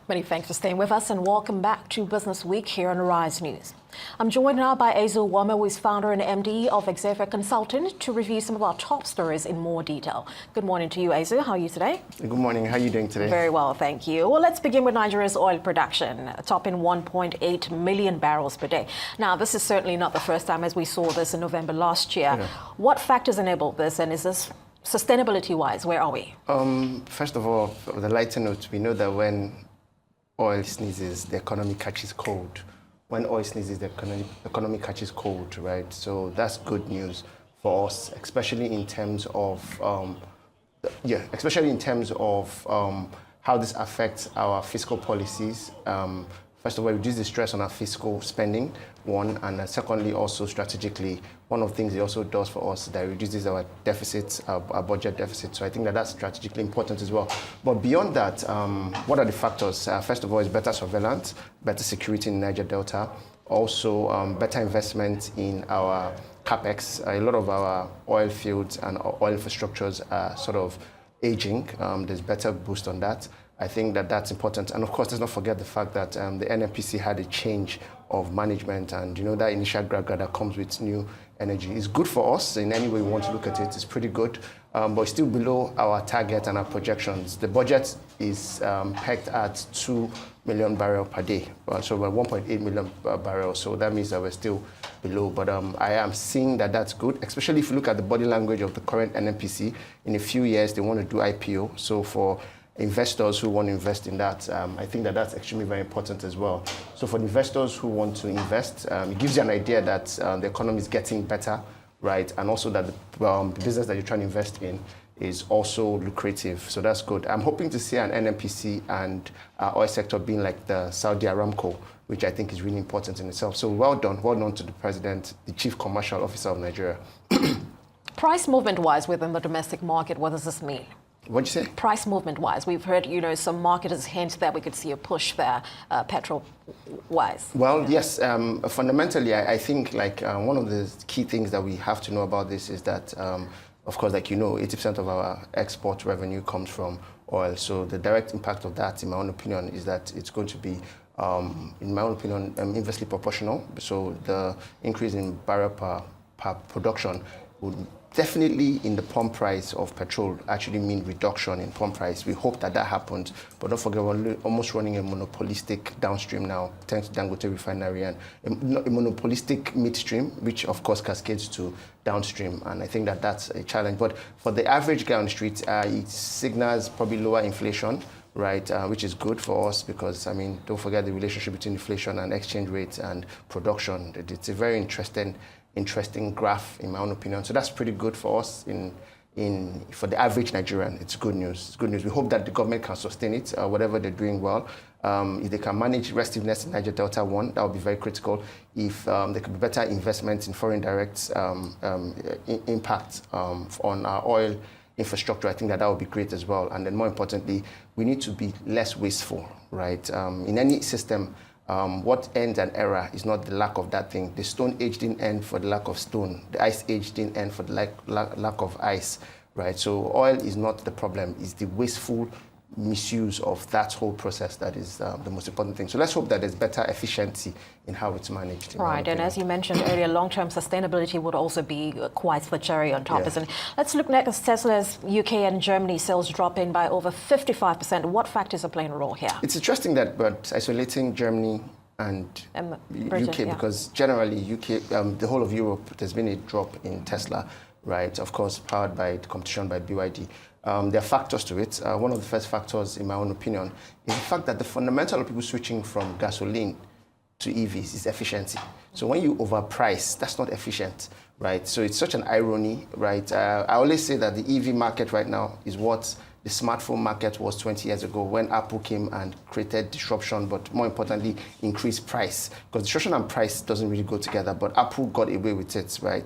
Many thanks for staying with us and welcome back to Business Week here on Arise News. I'm joined now by Eizu, Uwaoma, who is founder and MD of Ethiopia Consultant, to review some of our top stories in more detail. Good morning to you, Eizu. How are you today? Good morning. How are you doing today? Very well, thank you. Well, let's begin with Nigeria's oil production, topping 1.8 million barrels per day. Now, this is certainly not the first time, as we saw this in November last year. Yeah. What factors enabled this, and is this sustainability-wise, where are we? First of all, with a lighter note, we know that when oil sneezes, the economy catches cold. When oil sneezes, the economy catches cold, right? So that's good news for us, especially in terms of, how this affects our fiscal policies. First of all, reduce the stress on our fiscal spending, one, and secondly, also strategically, one of the things it also does for us is that it reduces our deficits, our budget deficit. So I think that that's strategically important as well. But beyond that, what are the factors? First of all, is better surveillance, better security in Niger Delta, also better investment in our capex. A lot of our oil fields and oil infrastructures are sort of aging. There's better boost on that. I think that that's important. And of course, let's not forget the fact that the NNPC had a change of management, and that initial graga that comes with new energy is good for us in any way we want to look at it. It's pretty good, but it's still below our target and our projections. The budget is pegged at 2 million barrels per day, so we're 1.8 million barrels. So that means that we're still below. But I am seeing that that's good, especially if you look at the body language of the current NNPC. In a few years, they want to do IPO. So for investors who want to invest in that, I think that that's extremely very important as well. So for investors who want to invest, it gives you an idea that the economy is getting better, right? And also that the business that you're trying to invest in is also lucrative. So that's good. I'm hoping to see an NNPC and oil sector being like the Saudi Aramco, which I think is really important in itself. So well done to the president, the chief commercial officer of Nigeria. Price movement-wise within the domestic market, what does this mean? What'd you say? Price movement-wise, we've heard, some marketers hint that we could see a push there, petrol-wise. Well, yes. Fundamentally, I think one of the key things that we have to know about this is that, of course, 80% of our export revenue comes from oil. So the direct impact of that, in my own opinion, is that it's going to be, in my own opinion, inversely proportional. So the increase in barrel per production would definitely in the pump price of petrol actually mean reduction in pump price. We hope that happens, but don't forget we're almost running a monopolistic downstream now, thanks to Dangote Refinery, and a monopolistic midstream, which of course cascades to downstream, and I think that that's a challenge. But for the average guy on the street, it signals probably lower inflation, right, which is good for us because, don't forget the relationship between inflation and exchange rates and production. It's a very interesting graph, in my own opinion. So that's pretty good for us for the average Nigerian. It's good news. It's good news. We hope that the government can sustain it, whatever they're doing well. If they can manage restiveness in Niger Delta 1, that would be very critical. If there could be better investments in foreign direct impact on our oil infrastructure, I think that would be great as well. And then more importantly, we need to be less wasteful, right? In any system, what ends an era is not the lack of that thing. The Stone Age didn't end for the lack of stone. The Ice Age didn't end for the lack of ice, right? So oil is not the problem. It's the wasteful misuse of that whole process that is the most important thing. So let's hope that there's better efficiency in how it's managed. Right, and as you mentioned earlier, long-term sustainability would also be quite the cherry on top, isn't it? Let's look next. Tesla's UK and Germany sales dropping by over 55%. What factors are playing a role here? It's interesting that we're isolating Germany and Britain, UK because generally the whole of Europe, there's been a drop in Tesla, right? Of course, powered by the competition by BYD. There are factors to it. One of the first factors, in my own opinion, is the fact that the fundamental of people switching from gasoline to EVs is efficiency. So when you overprice, that's not efficient, right? So it's such an irony, right? I always say that the EV market right now is what the smartphone market was 20 years ago when Apple came and created disruption, but more importantly, increased price. Because disruption and price doesn't really go together, but Apple got away with it, right?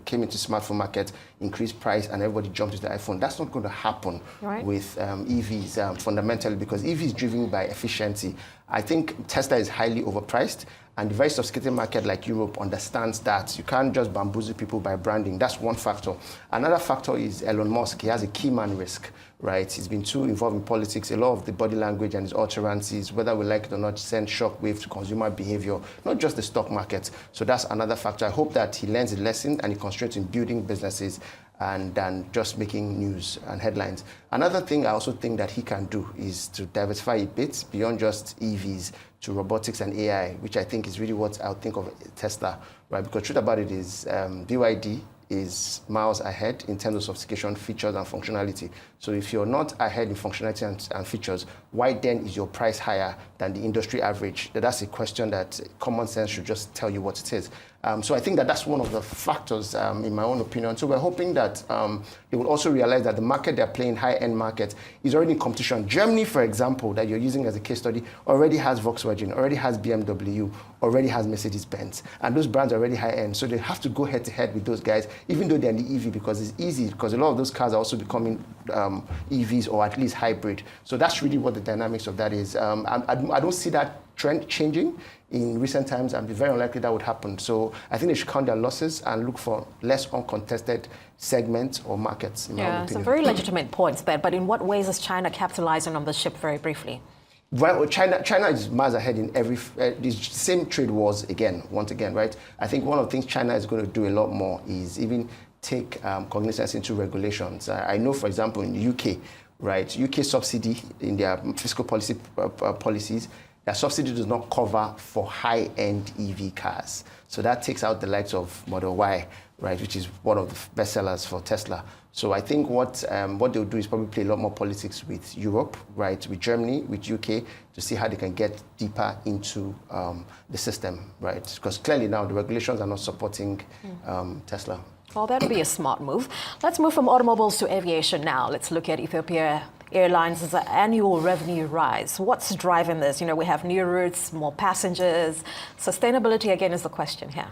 Came into smartphone market, increased price, and everybody jumped into the iPhone. That's not going to happen with EVs fundamentally, because EV is driven by efficiency. I think Tesla is highly overpriced, and the very sophisticated market like Europe understands that you can't just bamboozle people by branding. That's one factor. Another factor is Elon Musk. He has a key man risk, right? He's been too involved in politics. A lot of the body language and his utterances, whether we like it or not, send shockwaves to consumer behavior, not just the stock market. So that's another factor. I hope that he learns a lesson and he concentrates in building businesses and than just making news and headlines. Another thing I also think that he can do is to diversify a bit beyond just EVs to robotics and AI, which I think is really what I would think of Tesla, right? Because the truth about it is BYD is miles ahead in terms of sophistication, features, and functionality. So if you're not ahead in functionality and features, why then is your price higher than the industry average? That's a question that common sense should just tell you what it is. So I think that that's one of the factors, in my own opinion. So we're hoping that they will also realize that the market they're playing, high-end market, is already in competition. Germany, for example, that you're using as a case study, already has Volkswagen, already has BMW, already has Mercedes-Benz. And those brands are already high-end. So they have to go head-to-head with those guys, even though they're in the EV, because it's easy, because a lot of those cars are also becoming EVs or at least hybrid. So that's really what the dynamics of that is. I don't see that trend changing in recent times, and it's very unlikely that would happen. So I think they should count their losses and look for less uncontested segments or markets. Yeah, some very legitimate points there. But in what ways is China capitalizing on this shift, very briefly? Well, China is miles ahead in every these same trade wars once again, right? I think one of the things China is going to do a lot more is even take cognizance into regulations. I know, for example, in the UK, right, UK subsidy in their fiscal policies, their subsidy does not cover for high-end EV cars. So that takes out the likes of Model Y, right, which is one of the best sellers for Tesla. So I think what they'll do is probably play a lot more politics with Europe, right, with Germany, with UK, to see how they can get deeper into the system, right? Because clearly now the regulations are not supporting Tesla. Well, that would be a smart move. Let's move from automobiles to aviation now. Let's look at Ethiopia Airlines' annual revenue rise. What's driving this? You know, we have new routes, more passengers. Sustainability, again, is the question here.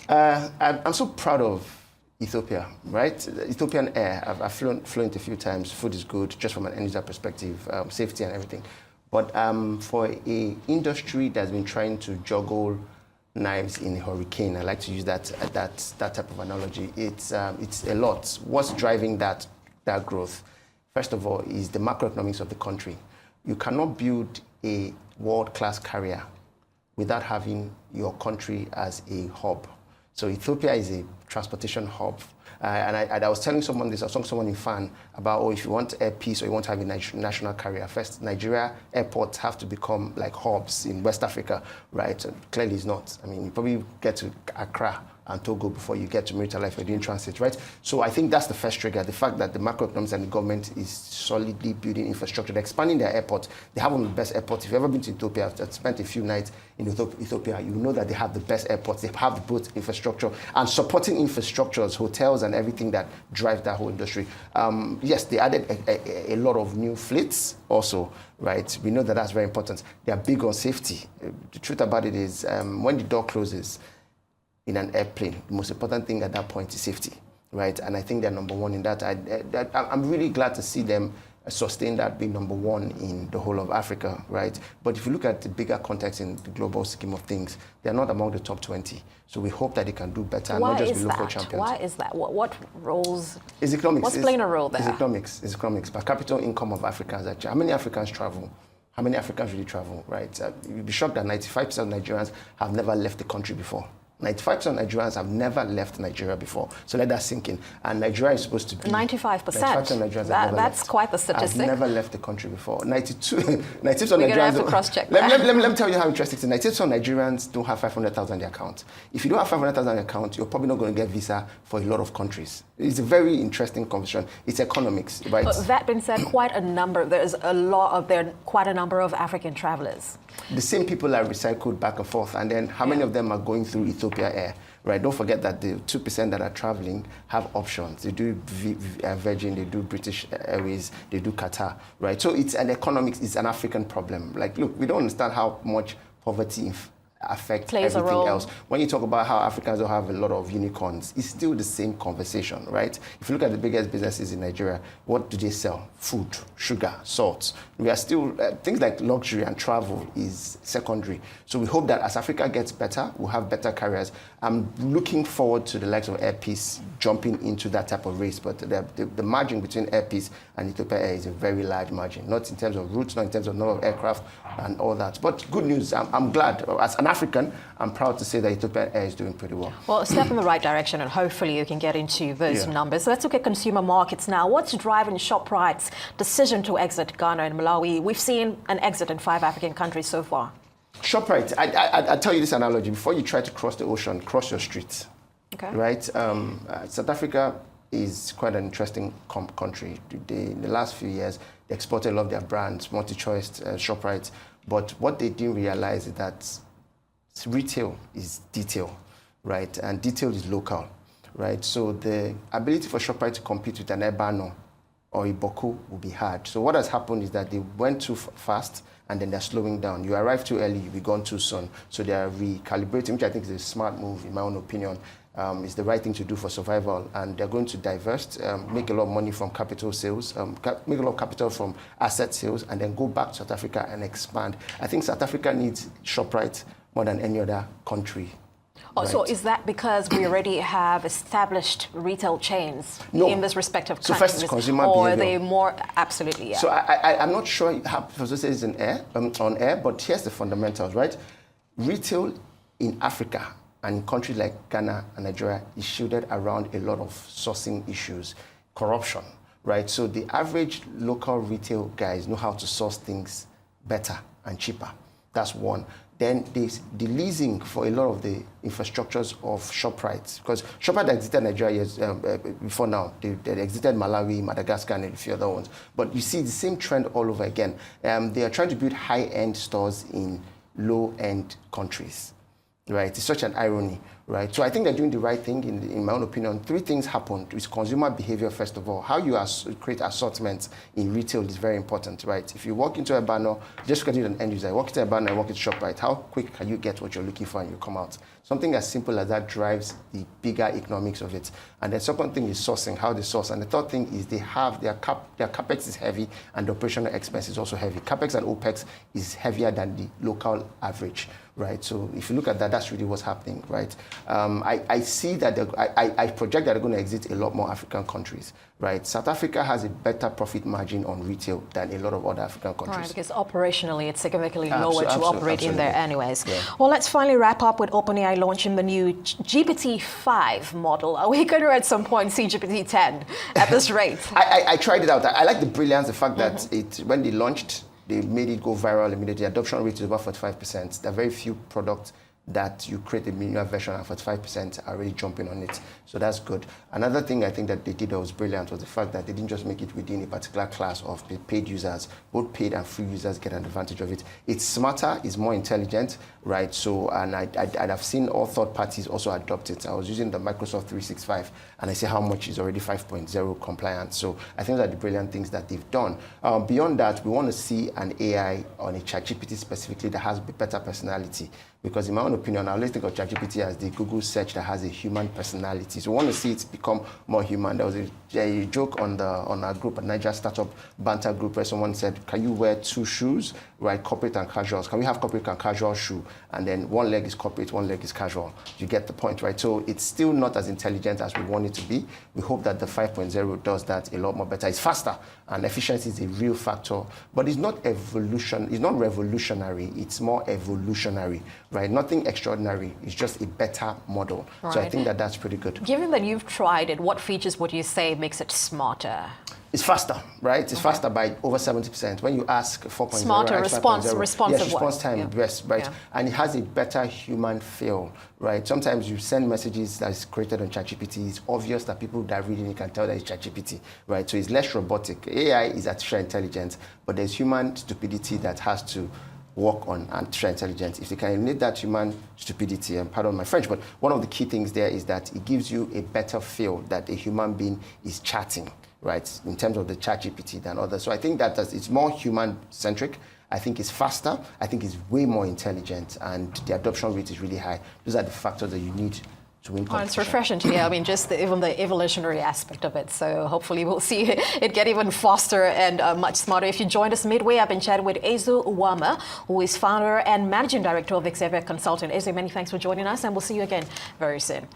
I'm so proud of Ethiopia, right? Ethiopian Air, I've flown it a few times. Food is good, just from an end user perspective, safety and everything. But for an industry that's been trying to juggle knives in a hurricane, I like to use that type of analogy. It's a lot. What's driving that growth? First of all, is the macroeconomics of the country. You cannot build a world-class carrier without having your country as a hub. So Ethiopia is a transportation hub. And I was telling someone this, I saw someone in FAN about, if you want air peace or you want to have a national carrier, first, Nigeria airports have to become like hubs in West Africa, right? And clearly it's not. I mean, you probably get to Accra and Togo before you get to Maritime Life, you're doing transit, right? So I think that's the first trigger, the fact that the macroeconomics and the government is solidly building infrastructure. They're expanding their airport. They have one of the best airports. If you've ever been to Ethiopia, I've spent a few nights in Ethiopia, you know that they have the best airports. They have both infrastructure and supporting infrastructures, hotels and everything that drives that whole industry. Yes, they added a lot of new fleets also, right? We know that that's very important. They are big on safety. The truth about it is when the door closes, in an airplane, the most important thing at that point is safety, right? And I think they're number one in that. I'm really glad to see them sustain that, being number one in the whole of Africa, right? But if you look at the bigger context in the global scheme of things, they're not among the top 20. So we hope that they can do better and not just be local champions. Why is that? What roles? It's economics. What's playing a role there? It's economics. Per capita income of Africans, actually. How many Africans travel? How many Africans really travel, right? You'd be shocked that 95% of Nigerians have never left the country before. 95% of Nigerians have never left Nigeria before. So let that sink in. And Nigeria is supposed to be... 95%? 95% of Nigerians have never left. That's quite the statistic. I've never left the country before. 92% of Nigerians... We're going to have to cross-check let me tell you how interesting it is. 92% of Nigerians don't have 500,000 in their account. If you don't have 500,000 in your account, you're probably not going to get visa for a lot of countries. It's a very interesting conversation. It's economics, right? But that being said, quite a number of African travelers. The same people are recycled back and forth. And then how many of them are going through Ethiopia Air? Right, don't forget that the 2% that are traveling have options. They do Virgin, they do British Airways, they do Qatar, right? So it's an economics, it's an African problem. Like, look, we don't understand how much poverty affect Plays a everything role. else. When you talk about how Africans don't have a lot of unicorns, it's still the same conversation, right? If you look at the biggest businesses in Nigeria, what do they sell? Food, sugar, salt. We are still, things like luxury and travel is secondary. So we hope that as Africa gets better, we'll have better carriers. I'm looking forward to the likes of Airpeace jumping into that type of race, but the margin between Airpeace and Ethiopia Air is a very large margin, not in terms of routes, not in terms of number of aircraft and all that. But good news, I'm glad. As an African, I'm proud to say that Ethiopia Air is doing pretty well. Well, a step in the right direction, and hopefully you can get into those numbers. So let's look at consumer markets now. What's driving Shoprite's decision to exit Ghana and Malawi? We've seen an exit in 5 African countries so far. Shoprite, I tell you this analogy. Before you try to cross the ocean, cross your street. Okay. Right? South Africa is quite an interesting country. In the last few years, they exported a lot of their brands, multi-choice, Shoprite. But what they didn't realize is that retail is detail, right? And detail is local, right? So the ability for Shoprite to compete with an Ebano or Iboku will be hard. So what has happened is that they went too fast and then they're slowing down. You arrive too early, you'll be gone too soon. So they are recalibrating, which I think is a smart move, in my own opinion. It's the right thing to do for survival, and they're going to divest, make a lot of money from capital sales, make a lot of capital from asset sales, and then go back to South Africa and expand. I think South Africa needs Shoprite more than any other country. Oh, right? so is that because we already have established retail chains in this respective country? So first is consumer or behavior. are they more, absolutely, yeah. So I'm not sure how Professor says on air, but here's the fundamentals, right? Retail in Africa and in countries like Ghana and Nigeria is shielded around a lot of sourcing issues, corruption, right? So the average local retail guys know how to source things better and cheaper. That's one. Then there's the leasing for a lot of the infrastructures of Shoprite, because Shoprite exited Nigeria years before now. They exited Malawi, Madagascar, and a few other ones. But you see the same trend all over again. They are trying to build high-end stores in low-end countries. Right, it's such an irony, right? So I think they're doing the right thing. In my own opinion, 3 things happened. It's consumer behavior, first of all. How you create assortments in retail is very important, right? If you walk into a banner, just because you're an end user, walk into a banner and walk into Shoprite, how quick can you get what you're looking for and you come out? Something as simple as that drives the bigger economics of it. And the second thing is sourcing, how they source. And the third thing is they have their capex is heavy and the operational expense is also heavy. Capex and OPEX is heavier than the local average, right? So if you look at that, that's really what's happening, right? I see that I project that they're going to exit a lot more African countries, right? South Africa has a better profit margin on retail than a lot of other African countries. Right, because operationally it's significantly lower to operate in there anyways. Yeah. Well, let's finally wrap up with OpenAI launching the new GPT5 model. Are we going to at some point see GPT10 at this rate? I tried it out. I like the brilliance, the fact that when they launched, they made it go viral immediately. Adoption rate is about 45%. There are very few products that you create a minimal version and 45% are really jumping on it. So that's good. Another thing I think that they did that was brilliant was the fact that they didn't just make it within a particular class of paid users. Both paid and free users get an advantage of it. It's smarter, it's more intelligent, right? So, and I've seen all third parties also adopt it. I was using the Microsoft 365 and I see how much is already 5.0 compliant. So I think that the brilliant things that they've done. Beyond that, we want to see an AI on a ChatGPT specifically that has better personality. Because in my own opinion, I always think of ChatGPT as the Google search that has a human personality. So we want to see it become more human. There was a joke on our group, a Niger startup banter group, where someone said, can you wear 2 shoes, right? Corporate and casuals. Can we have corporate and casual shoe? And then one leg is corporate, one leg is casual. You get the point, right? So it's still not as intelligent as we want it to be. We hope that the 5.0 does that a lot more better. It's faster and efficiency is a real factor, but it's not revolutionary. It's more evolutionary, right? Nothing extraordinary. It's just a better model. Right. So I think that that's pretty good. Given that you've tried it, what features would you say makes it smarter? It's faster, right? It's faster by over 70%. When you ask 4.0, smarter responsive response time, yes, right? Yeah. And it has a better human feel, right? Sometimes you send messages that is created on ChatGPT. It's obvious that people that are reading it can tell that it's ChatGPT, right? So it's less robotic. AI is artificial intelligence, but there's human stupidity that has to work on artificial intelligence. If they can eliminate that human stupidity, and pardon my French, but one of the key things there is that it gives you a better feel that a human being is chatting, right, in terms of the ChatGPT than others. So I think that it's more human-centric, I think it's faster. I think it's way more intelligent, and the adoption rate is really high. Those are the factors that you need to win competition. It's refreshing to hear. I mean, just even the evolutionary aspect of it. So hopefully we'll see it get even faster and much smarter. If you joined us midway, I've been chatting with Eizu Uwaoma, who is founder and managing director of Xavier Consulting. Eizu, many thanks for joining us, and we'll see you again very soon.